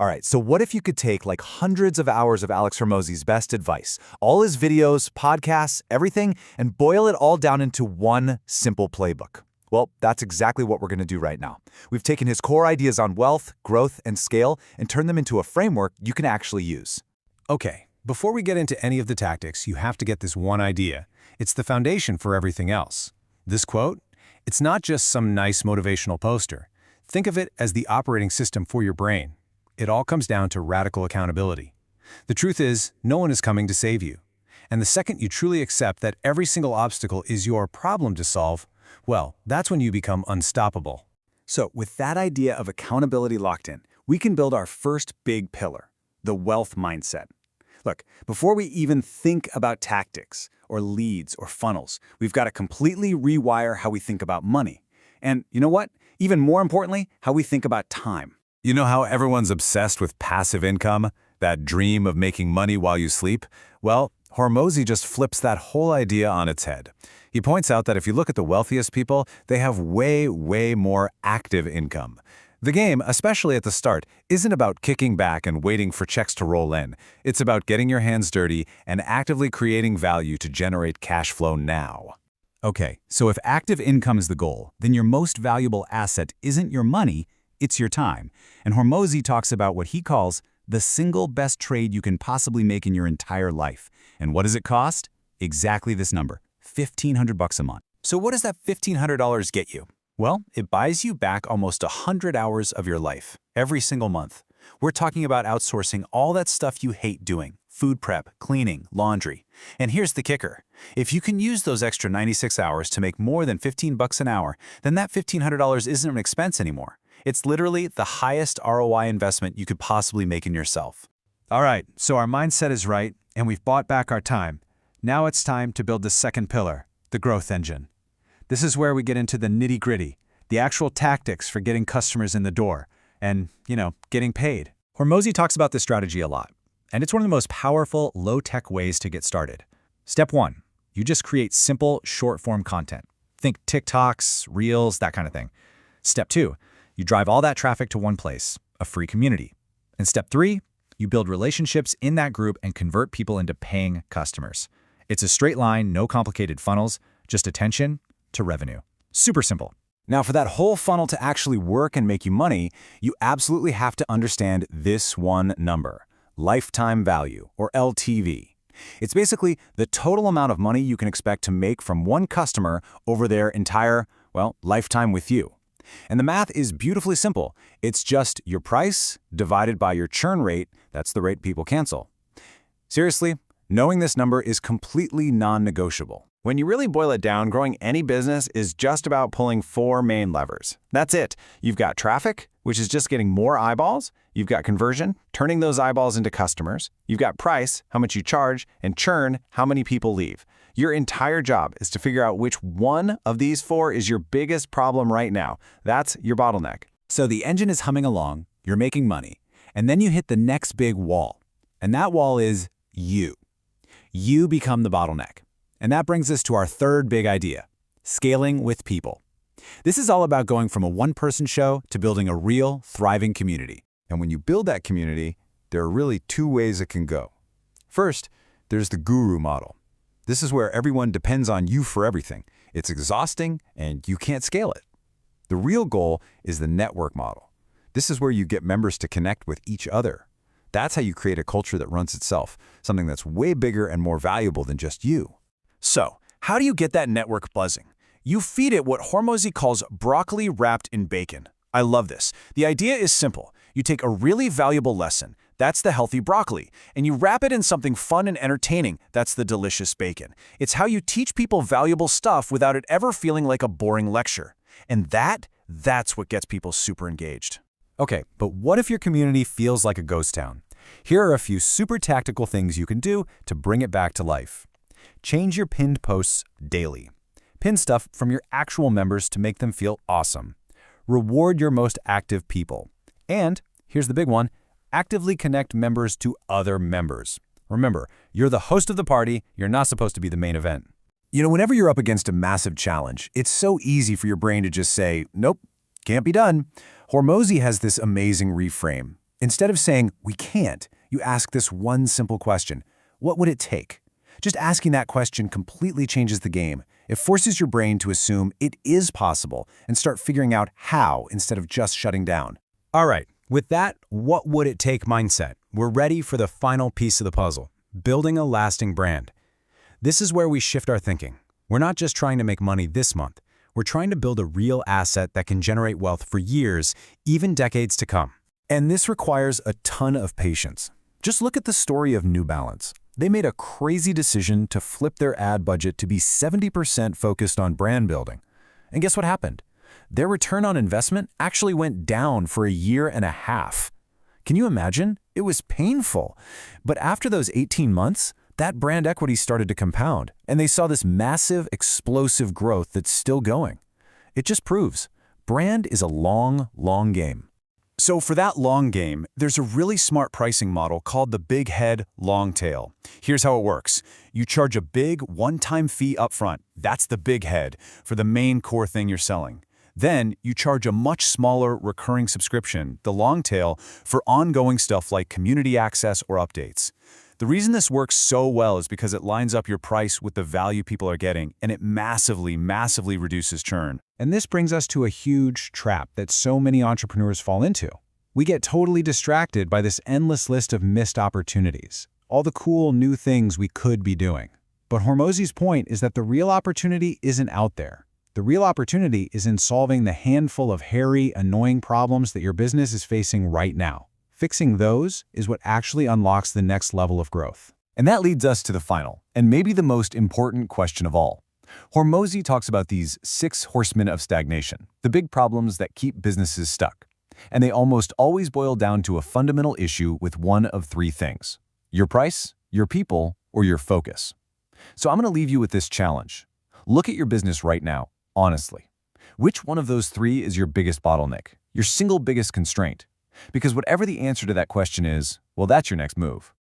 All right, so what if you could take like hundreds of hours of Alex Hormozi's best advice, all his videos, podcasts, everything, and boil it all down into one simple playbook? Well, that's exactly what we're going to do right now. We've taken his core ideas on wealth, growth, and scale and turned them into a framework you can actually use. Okay, before we get into any of the tactics, you have to get this one idea. It's the foundation for everything else. This quote? It's not just some nice motivational poster. Think of it as the operating system for your brain. It all comes down to radical accountability. The truth is, no one is coming to save you. And the second you truly accept that every single obstacle is your problem to solve, well, that's when you become unstoppable. So with that idea of accountability locked in, we can build our first big pillar, the wealth mindset. Look, before we even think about tactics or leads or funnels, we've got to completely rewire how we think about money. And you know what? Even more importantly, how we think about time. You know how everyone's obsessed with passive income, that dream of making money while you sleep? Well, Hormozi just flips that whole idea on its head. He points out that if you look at the wealthiest people, they have way more active income. The game, especially at the start, isn't about kicking back and waiting for checks to roll in. It's about getting your hands dirty and actively creating value to generate cash flow now. Okay, so if active income is the goal, then your most valuable asset isn't your money, it's your time. And Hormozi talks about what he calls the single best trade you can possibly make in your entire life. And what does it cost? Exactly this number, $1,500 a month. So what does that $1,500 get you? Well, it buys you back almost 100 hours of your life, every single month. We're talking about outsourcing all that stuff you hate doing, food prep, cleaning, laundry. And here's the kicker. If you can use those extra 96 hours to make more than $15 an hour, then that $1,500 isn't an expense anymore. It's literally the highest ROI investment you could possibly make in yourself. All right, so our mindset is right, and we've bought back our time. Now it's time to build the second pillar, the growth engine. This is where we get into the nitty-gritty, the actual tactics for getting customers in the door and, getting paid. Hormozi talks about this strategy a lot, and it's one of the most powerful, low-tech ways to get started. Step 1, you just create simple, short-form content. Think TikToks, Reels, that kind of thing. Step 2, you drive all that traffic to one place, a free community. And step 3, you build relationships in that group and convert people into paying customers. It's a straight line, no complicated funnels, just attention to revenue. Super simple. Now, for that whole funnel to actually work and make you money, you absolutely have to understand this one number, lifetime value, or LTV. It's basically the total amount of money you can expect to make from one customer over their entire, lifetime with you. And the math is beautifully simple. It's just your price divided by your churn rate. That's the rate people cancel. Seriously, knowing this number is completely non-negotiable. When you really boil it down, growing any business is just about pulling 4 main levers. That's it. You've got traffic, which is just getting more eyeballs. You've got conversion, turning those eyeballs into customers. You've got price, how much you charge, and churn, how many people leave. Your entire job is to figure out which one of these 4 is your biggest problem right now. That's your bottleneck. So the engine is humming along, you're making money, and then you hit the next big wall. And that wall is you. You become the bottleneck. And that brings us to our third big idea, scaling with people. This is all about going from a one-person show to building a real, thriving community. And when you build that community, there are really 2 ways it can go. First, there's the guru model. This is where everyone depends on you for everything. It's exhausting, and you can't scale it. The real goal is the network model. This is where you get members to connect with each other. That's how you create a culture that runs itself, something that's way bigger and more valuable than just you. So, how do you get that network buzzing? You feed it what Hormozi calls broccoli wrapped in bacon. I love this. The idea is simple. You take a really valuable lesson, that's the healthy broccoli, and you wrap it in something fun and entertaining, that's the delicious bacon. It's how you teach people valuable stuff without it ever feeling like a boring lecture. And that's what gets people super engaged. Okay, but what if your community feels like a ghost town? Here are a few super tactical things you can do to bring it back to life. Change your pinned posts daily. Pin stuff from your actual members to make them feel awesome. Reward your most active people. And, here's the big one, actively connect members to other members. Remember, you're the host of the party, you're not supposed to be the main event. Whenever you're up against a massive challenge, it's so easy for your brain to just say, nope, can't be done. Hormozi has this amazing reframe. Instead of saying, "We can't," you ask this one simple question: what would it take? Just asking that question completely changes the game. It forces your brain to assume it is possible and start figuring out how instead of just shutting down. All right, with that "what would it take" mindset, we're ready for the final piece of the puzzle: building a lasting brand. This is where we shift our thinking. We're not just trying to make money this month. We're trying to build a real asset that can generate wealth for years, even decades to come. And this requires a ton of patience. Just look at the story of New Balance. They made a crazy decision to flip their ad budget to be 70% focused on brand building. And guess what happened? Their return on investment actually went down for a year and a half. Can you imagine? It was painful. But after those 18 months, that brand equity started to compound, and they saw this massive, explosive growth that's still going. It just proves brand is a long, long game. So for that long game, there's a really smart pricing model called the big head, long tail. Here's how it works. You charge a big one-time fee upfront. That's the big head for the main core thing you're selling. Then you charge a much smaller recurring subscription, the long tail, for ongoing stuff like community access or updates. The reason this works so well is because it lines up your price with the value people are getting, and it massively, massively reduces churn. And this brings us to a huge trap that so many entrepreneurs fall into. We get totally distracted by this endless list of missed opportunities, all the cool new things we could be doing. But Hormozi's point is that the real opportunity isn't out there. The real opportunity is in solving the handful of hairy, annoying problems that your business is facing right now. Fixing those is what actually unlocks the next level of growth. And that leads us to the final, and maybe the most important question of all. Hormozi talks about these 6 horsemen of stagnation, the big problems that keep businesses stuck. And they almost always boil down to a fundamental issue with one of 3 things: your price, your people, or your focus. So I'm going to leave you with this challenge. Look at your business right now, honestly. Which one of those 3 is your biggest bottleneck, your single biggest constraint? Because whatever the answer to that question is, well, that's your next move.